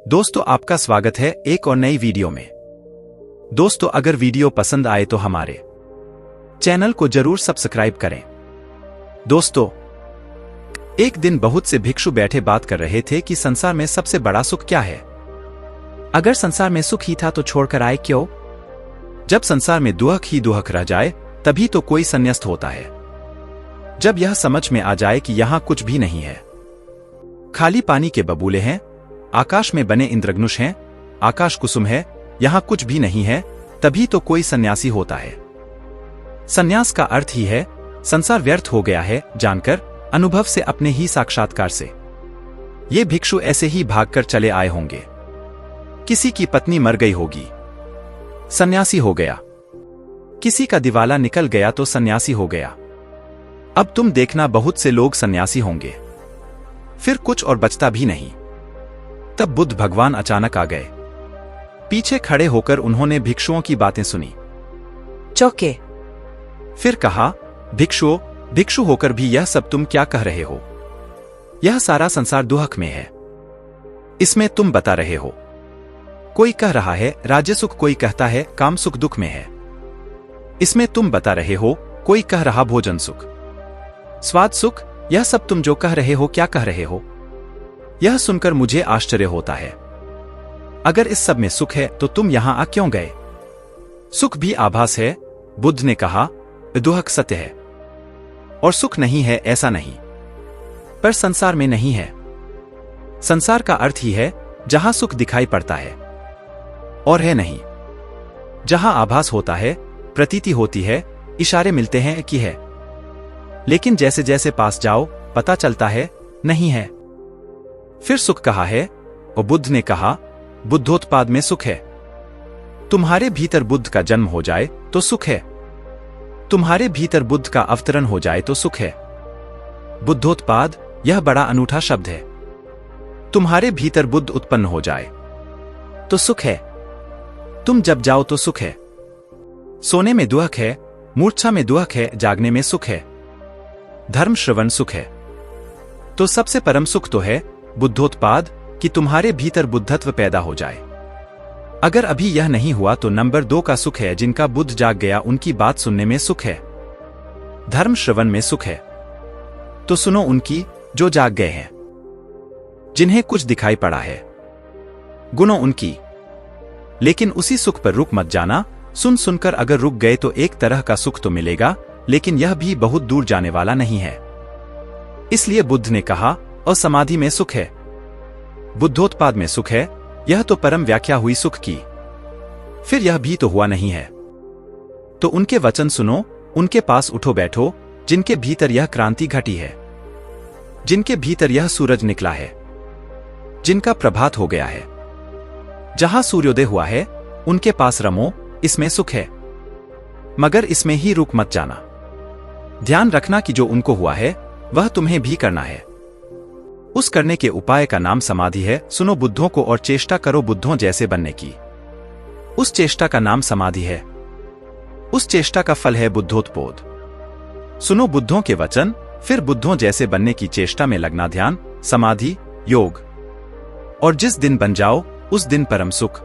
दोस्तों, आपका स्वागत है एक और नई वीडियो में। दोस्तों, अगर वीडियो पसंद आए तो हमारे चैनल को जरूर सब्सक्राइब करें। दोस्तों, एक दिन बहुत से भिक्षु बैठे बात कर रहे थे कि संसार में सबसे बड़ा सुख क्या है। अगर संसार में सुख ही था तो छोड़कर आए क्यों? जब संसार में दुहक ही दुहक रह जाए तभी तो कोई संन्यास्त होता है। जब यह समझ में आ जाए कि यहां कुछ भी नहीं है, खाली पानी के बबूले हैं, आकाश में बने इंद्रधनुष हैं, आकाश कुसुम है, यहां कुछ भी नहीं है, तभी तो कोई सन्यासी होता है। सन्यास का अर्थ ही है संसार व्यर्थ हो गया है जानकर, अनुभव से, अपने ही साक्षात्कार से। ये भिक्षु ऐसे ही भागकर चले आए होंगे। किसी की पत्नी मर गई होगी, सन्यासी हो गया। किसी का दिवाला निकल गया तो सन्यासी हो गया। अब तुम देखना बहुत से लोग सन्यासी होंगे, फिर कुछ और बचता भी नहीं। तब बुद्ध भगवान अचानक आ गए। पीछे खड़े होकर उन्होंने भिक्षुओं की बातें सुनी, चौंके। फिर कहा, भिक्षुओं, भिक्षु होकर भी यह सब तुम क्या कह रहे हो? यह सारा संसार दुहक में है, इसमें तुम बता रहे हो। कोई कह रहा है राज्य सुख, कोई कहता है काम सुख दुख में है, इसमें तुम बता रहे हो। कोई कह रहा भोजन सुख, स्वाद सुख, यह सब तुम जो कह रहे हो क्या कह रहे हो? यह सुनकर मुझे आश्चर्य होता है। अगर इस सब में सुख है तो तुम यहां आ क्यों गए? सुख भी आभास है, बुद्ध ने कहा, दुहक सत्य है और सुख नहीं है ऐसा नहीं, पर संसार में नहीं है। संसार का अर्थ ही है जहां सुख दिखाई पड़ता है और है नहीं, जहां आभास होता है, प्रतीति होती है, इशारे मिलते हैं कि है, लेकिन जैसे जैसे पास जाओ पता चलता है नहीं है। फिर सुख कहा है और बुद्ध ने कहा, बुद्धोत्पाद में सुख है। तुम्हारे भीतर बुद्ध का जन्म हो जाए तो सुख है, तुम्हारे भीतर बुद्ध का अवतरण हो जाए तो सुख है। बुद्धोत्पाद, यह बड़ा अनूठा शब्द है। तुम्हारे भीतर बुद्ध उत्पन्न हो जाए तो सुख है, तुम जब जाओ तो सुख है। सोने में दुहक है, मूर्छा में दुहक है, जागने में सुख है। धर्म श्रवण सुख है, तो सबसे परम सुख तो है बुद्धोत्पाद, कि तुम्हारे भीतर बुद्धत्व पैदा हो जाए। अगर अभी यह नहीं हुआ तो नंबर 2 का सुख है, जिनका बुद्ध जाग गया उनकी बात सुनने में सुख है। धर्म श्रवण में सुख है, तो सुनो उनकी जो जाग गए हैं, जिन्हें कुछ दिखाई पड़ा है, गुनो उनकी। लेकिन उसी सुख पर रुक मत जाना। सुन सुनकर अगर रुक गए तो एक तरह का सुख तो मिलेगा, लेकिन यह भी बहुत दूर जाने वाला नहीं है। इसलिए बुद्ध ने कहा, असमाधि में सुख है, बुद्धोत्पाद में सुख है, यह तो परम व्याख्या हुई सुख की। फिर यह भी तो हुआ नहीं है, तो उनके वचन सुनो, उनके पास उठो बैठो, जिनके भीतर यह क्रांति घटी है, जिनके भीतर यह सूरज निकला है, जिनका प्रभात हो गया है, जहां सूर्योदय हुआ है, उनके पास रमो, इसमें सुख है। मगर इसमें ही रुक मत जाना। ध्यान रखना कि जो उनको हुआ है वह तुम्हें भी करना है। उस करने के उपाय का नाम समाधि है। सुनो बुद्धों को और चेष्टा करो बुद्धों जैसे बनने की। उस चेष्टा का नाम समाधि है, उस चेष्टा का फल है बुद्धोत्पोध। सुनो बुद्धों के वचन, फिर बुद्धों जैसे बनने की चेष्टा में लगना, ध्यान, समाधि, योग, और जिस दिन बन जाओ उस दिन परम सुख,